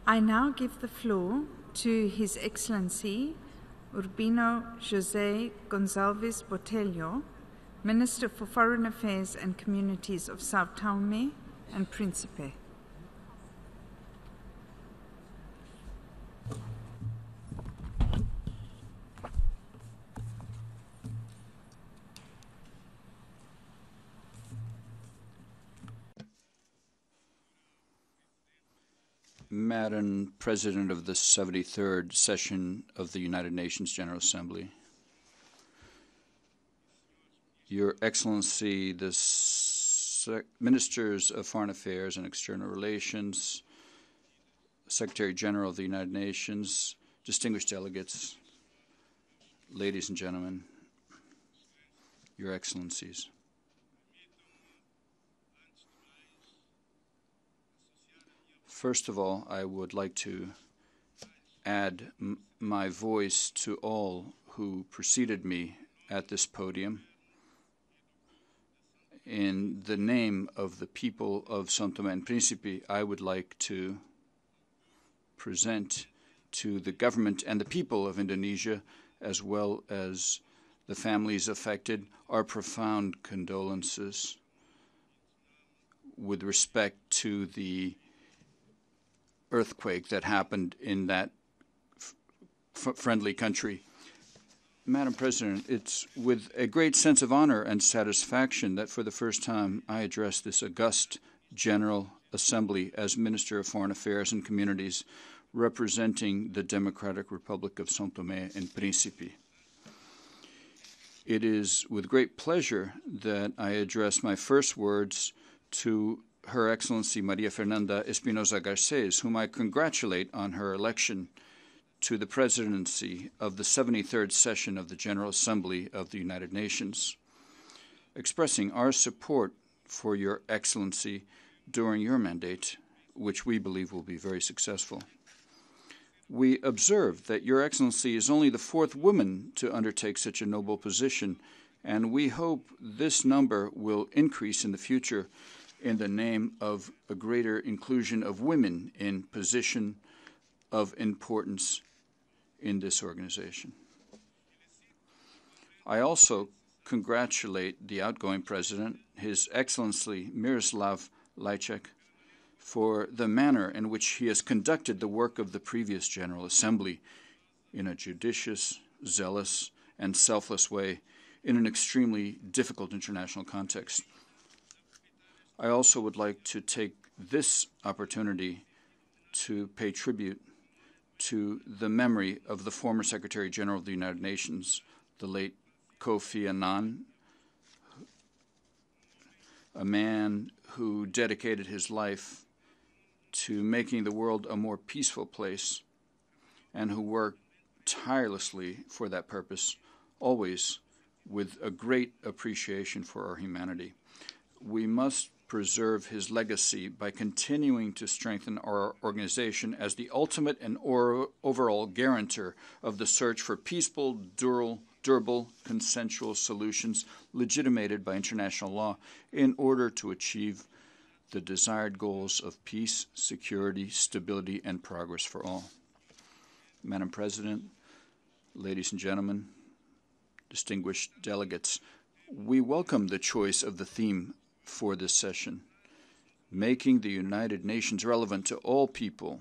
I now give the floor to His Excellency Urbino José Gonçalves Botelho, Minister for Foreign Affairs and Communities of Sao Tome and Principe. Madam President of the 73rd Session of the United Nations General Assembly, Your Excellency, the Ministers of Foreign Affairs and External Relations, Secretary General of the United Nations, distinguished delegates, ladies and gentlemen, Your Excellencies. First of all, I would like to add my voice to all who preceded me at this podium. In the name of the people of Sao Tome and Principe, I would like to present to the government and the people of Indonesia, as well as the families affected, our profound condolences with respect to the earthquake that happened in that friendly country. Madam President, it's with a great sense of honor and satisfaction that for the first time I address this august General Assembly as Minister of Foreign Affairs and Communities representing the Democratic Republic of Sao Tome and Principe. It is with great pleasure that I address my first words to Her Excellency Maria Fernanda Espinosa Garcés, whom I congratulate on her election to the presidency of the 73rd session of the General Assembly of the United Nations, expressing our support for Your Excellency during your mandate, which we believe will be very successful. We observe that Your Excellency is only the fourth woman to undertake such a noble position, and we hope this number will increase in the future in the name of a greater inclusion of women in position of importance in this organization. I also congratulate the outgoing president, His Excellency Miroslav Lajčák, for the manner in which he has conducted the work of the previous General Assembly in a judicious, zealous, and selfless way in an extremely difficult international context. I also would like to take this opportunity to pay tribute to the memory of the former Secretary General of the United Nations, the late Kofi Annan, a man who dedicated his life to making the world a more peaceful place and who worked tirelessly for that purpose, always with a great appreciation for our humanity. We must preserve his legacy by continuing to strengthen our organization as the ultimate and overall guarantor of the search for peaceful, durable, consensual solutions legitimated by international law in order to achieve the desired goals of peace, security, stability, and progress for all. Madam President, ladies and gentlemen, distinguished delegates, we welcome the choice of the theme for this session, making the United Nations relevant to all people,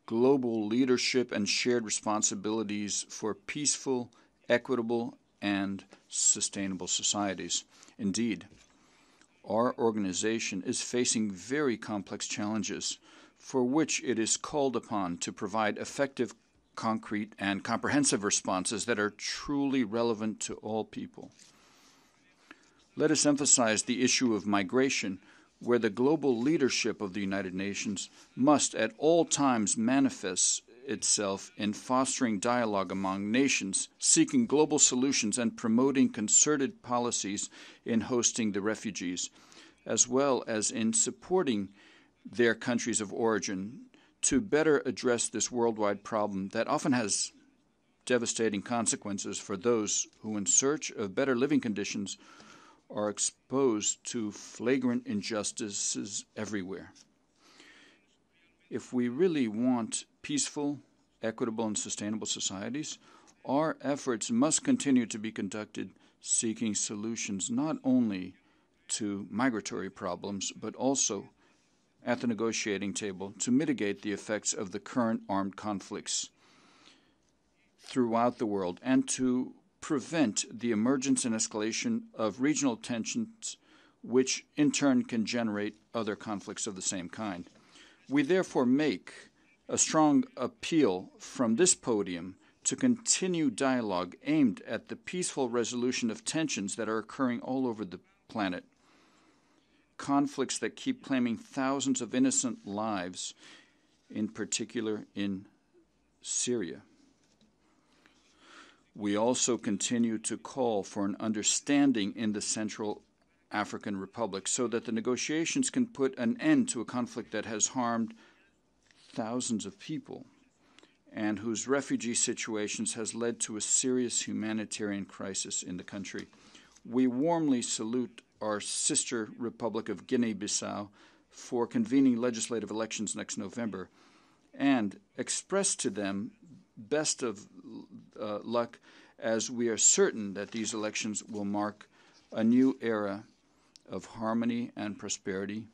global leadership and shared responsibilities for peaceful, equitable, and sustainable societies. Indeed, our organization is facing very complex challenges for which it is called upon to provide effective, concrete, and comprehensive responses that are truly relevant to all people. Let us emphasize the issue of migration, where the global leadership of the United Nations must at all times manifest itself in fostering dialogue among nations, seeking global solutions, and promoting concerted policies in hosting the refugees, as well as in supporting their countries of origin to better address this worldwide problem that often has devastating consequences for those who, in search of better living conditions, are exposed to flagrant injustices everywhere. If we really want peaceful, equitable, and sustainable societies, our efforts must continue to be conducted seeking solutions not only to migratory problems, but also at the negotiating table to mitigate the effects of the current armed conflicts throughout the world and to prevent the emergence and escalation of regional tensions, which in turn can generate other conflicts of the same kind. We therefore make a strong appeal from this podium to continue dialogue aimed at the peaceful resolution of tensions that are occurring all over the planet, conflicts that keep claiming thousands of innocent lives, in particular in Syria. We also continue to call for an understanding in the Central African Republic so that the negotiations can put an end to a conflict that has harmed thousands of people and whose refugee situations has led to a serious humanitarian crisis in the country. We warmly salute our sister Republic of Guinea-Bissau for convening legislative elections next November and express to them best of luck, as we are certain that these elections will mark a new era of harmony and prosperity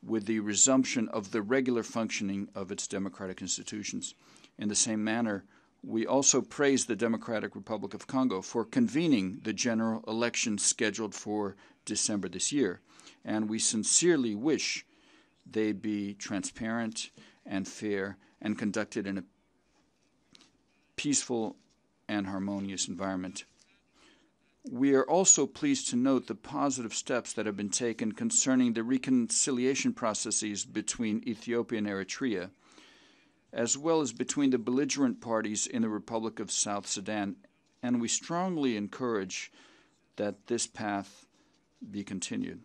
with the resumption of the regular functioning of its democratic institutions. In the same manner, we also praise the Democratic Republic of Congo for convening the general election scheduled for December this year, and we sincerely wish they be transparent and fair and conducted in a peaceful and harmonious environment. We are also pleased to note the positive steps that have been taken concerning the reconciliation processes between Ethiopia and Eritrea, as well as between the belligerent parties in the Republic of South Sudan, and we strongly encourage that this path be continued.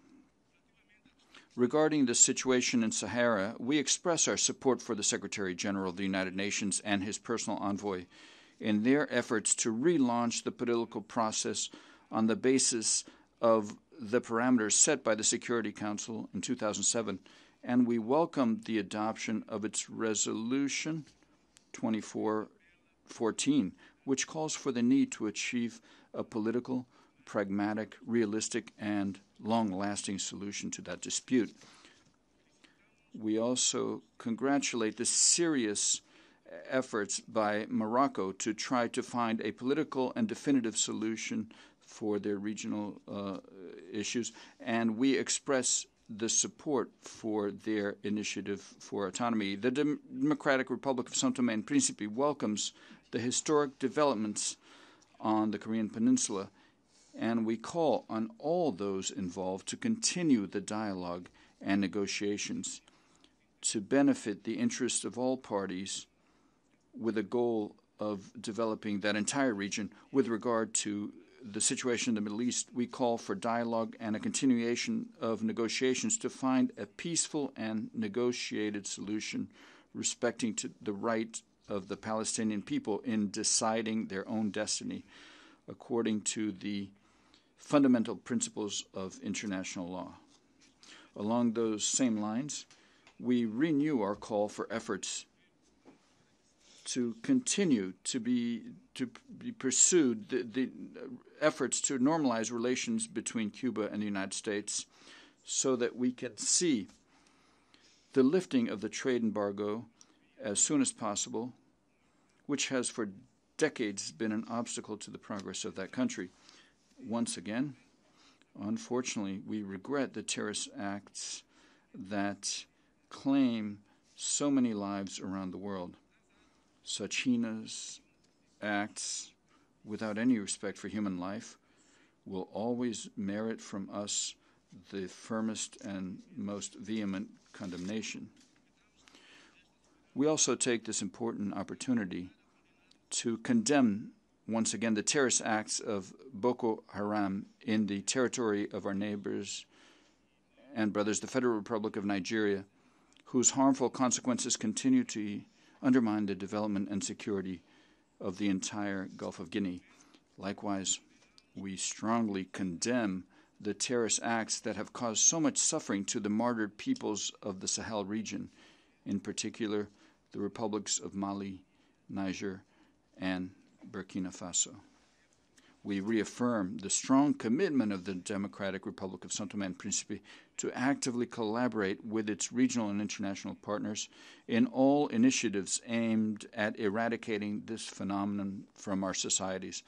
Regarding the situation in Sahara, we express our support for the Secretary General of the United Nations and his personal envoy in their efforts to relaunch the political process on the basis of the parameters set by the Security Council in 2007, and we welcome the adoption of its resolution 2414, which calls for the need to achieve a political, pragmatic, realistic, and long-lasting solution to that dispute. We also congratulate the serious efforts by Morocco to try to find a political and definitive solution for their regional issues, and we express the support for their initiative for autonomy. The Democratic Republic of Sao Tome and Principe welcomes the historic developments on the Korean Peninsula, and we call on all those involved to continue the dialogue and negotiations to benefit the interests of all parties with a goal of developing that entire region. With regard to the situation in the Middle East, we call for dialogue and a continuation of negotiations to find a peaceful and negotiated solution respecting to the right of the Palestinian people in deciding their own destiny according to the fundamental principles of international law. Along those same lines, we renew our call for efforts to continue to be pursued, the efforts to normalize relations between Cuba and the United States so that we can see the lifting of the trade embargo as soon as possible, which has for decades been an obstacle to the progress of that country. Once again, unfortunately, we regret the terrorist acts that claim so many lives around the world. Such heinous acts, without any respect for human life, will always merit from us the firmest and most vehement condemnation. We also take this important opportunity to condemn once again the terrorist acts of Boko Haram in the territory of our neighbors and brothers, the Federal Republic of Nigeria, whose harmful consequences continue to undermine the development and security of the entire Gulf of Guinea. Likewise, we strongly condemn the terrorist acts that have caused so much suffering to the martyred peoples of the Sahel region, in particular the republics of Mali, Niger, and Burkina Faso. We reaffirm the strong commitment of the Democratic Republic of Sao Tome and Principe to actively collaborate with its regional and international partners in all initiatives aimed at eradicating this phenomenon from our societies.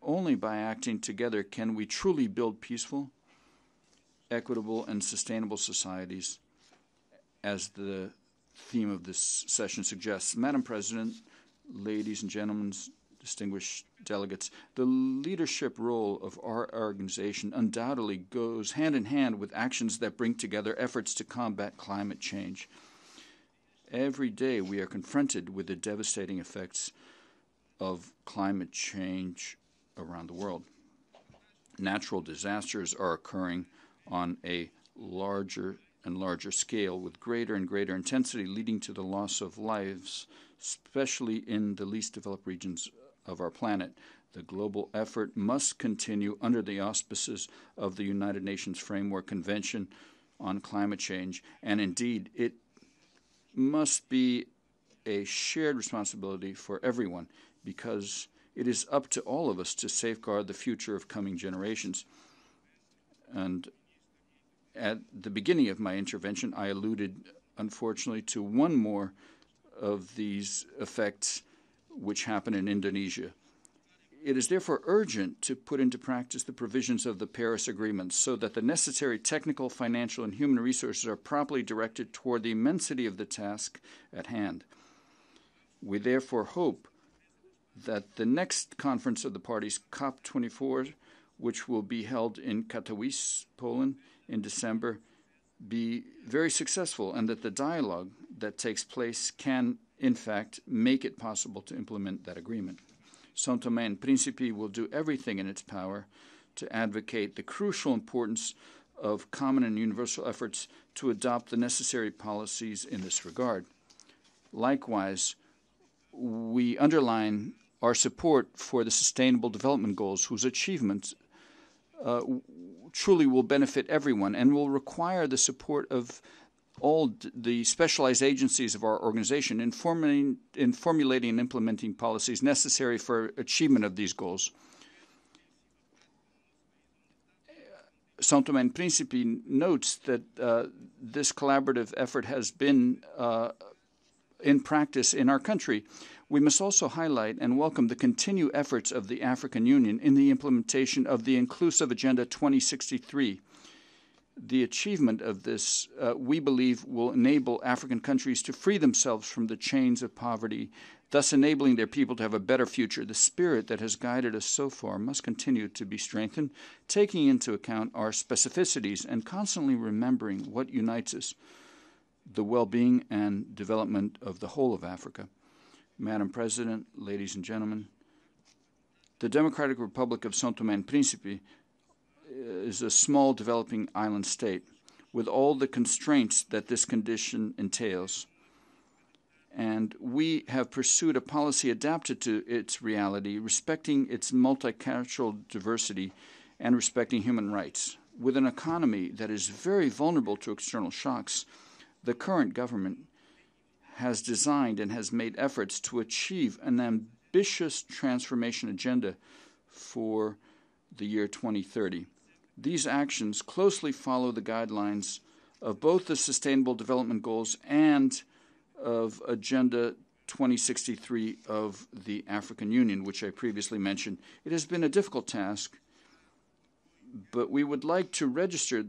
Only by acting together can we truly build peaceful, equitable, and sustainable societies, as the theme of this session suggests. Madam President, ladies and gentlemen, distinguished delegates, the leadership role of our organization undoubtedly goes hand in hand with actions that bring together efforts to combat climate change. Every day we are confronted with the devastating effects of climate change around the world. Natural disasters are occurring on a larger and larger scale with greater and greater intensity, leading to the loss of lives, especially in the least developed regions of our planet. The global effort must continue under the auspices of the United Nations Framework Convention on Climate Change, and indeed it must be a shared responsibility for everyone, because it is up to all of us to safeguard the future of coming generations. And at the beginning of my intervention, I alluded, unfortunately, to one more of these effects which happen in Indonesia. It is therefore urgent to put into practice the provisions of the Paris Agreement so that the necessary technical, financial, and human resources are properly directed toward the immensity of the task at hand. We therefore hope that the next conference of the parties, COP24, which will be held in Katowice, Poland, in December, be very successful, and that the dialogue that takes place can, in fact, make it possible to implement that agreement. Sao Tome and Principe will do everything in its power to advocate the crucial importance of common and universal efforts to adopt the necessary policies in this regard. Likewise, we underline our support for the Sustainable Development Goals, whose achievements truly will benefit everyone and will require the support of all the specialized agencies of our organization in formulating and implementing policies necessary for achievement of these goals. Sao Tome and Principe notes that this collaborative effort has been in practice in our country. We must also highlight and welcome the continued efforts of the African Union in the implementation of the Inclusive Agenda 2063. The achievement of this, we believe, will enable African countries to free themselves from the chains of poverty, thus enabling their people to have a better future. The spirit that has guided us so far must continue to be strengthened, taking into account our specificities and constantly remembering what unites us, the well-being and development of the whole of Africa. Madam President, ladies and gentlemen, the Democratic Republic of Sao Tome and Principe is a small developing island state with all the constraints that this condition entails. And we have pursued a policy adapted to its reality, respecting its multicultural diversity and respecting human rights. With an economy that is very vulnerable to external shocks, the current government has designed and has made efforts to achieve an ambitious transformation agenda for the year 2030. These actions closely follow the guidelines of both the Sustainable Development Goals and of Agenda 2063 of the African Union, which I previously mentioned. It has been a difficult task, but we would like to register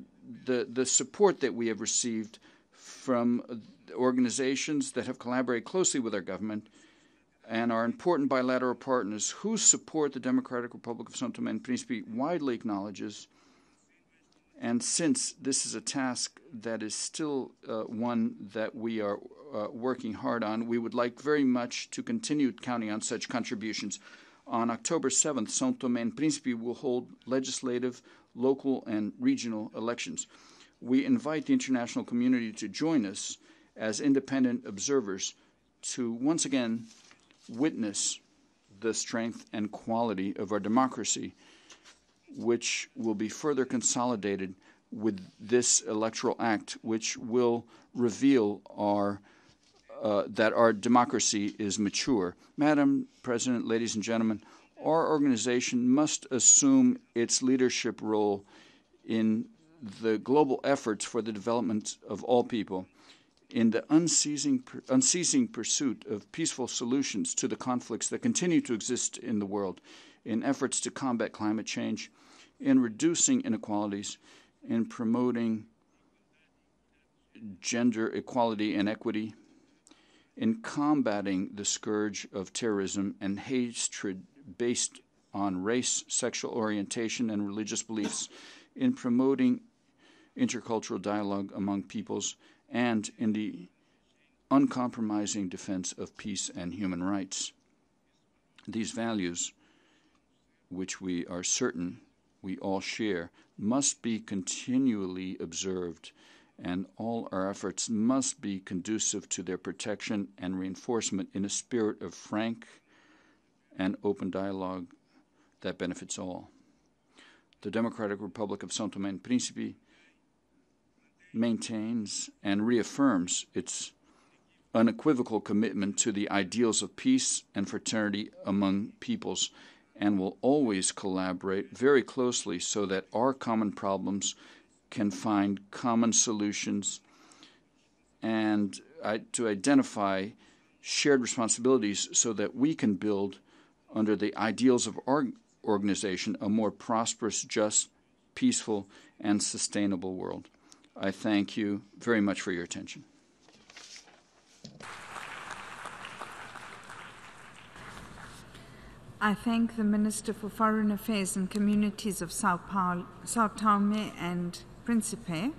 the support that we have received from organizations that have collaborated closely with our government and our important bilateral partners whose support the Democratic Republic of Sao Tome and Principe widely acknowledges. And since this is a task that is still one that we are working hard on, we would like very much to continue counting on such contributions. On October 7th, Sao Tome and Principe will hold legislative, local, and regional elections. We invite the international community to join us as independent observers to once again witness the strength and quality of our democracy, which will be further consolidated with this electoral act, which will reveal that our democracy is mature. Madam President, ladies and gentlemen, our organization must assume its leadership role in the global efforts for the development of all people, in the unceasing pursuit of peaceful solutions to the conflicts that continue to exist in the world, in efforts to combat climate change, in reducing inequalities, in promoting gender equality and equity, in combating the scourge of terrorism and hatred based on race, sexual orientation, and religious beliefs, in promoting intercultural dialogue among peoples, and in the uncompromising defense of peace and human rights. These values, which we are certain we all share, must be continually observed, and all our efforts must be conducive to their protection and reinforcement in a spirit of frank and open dialogue that benefits all. The Democratic Republic of Sao Tome and Principe maintains and reaffirms its unequivocal commitment to the ideals of peace and fraternity among peoples, and will always collaborate very closely so that our common problems can find common solutions and to identify shared responsibilities so that we can build, under the ideals of our organization, a more prosperous, just, peaceful, and sustainable world. I thank you very much for your attention. I thank the Minister for Foreign Affairs and Communities of Sao Tome and Principe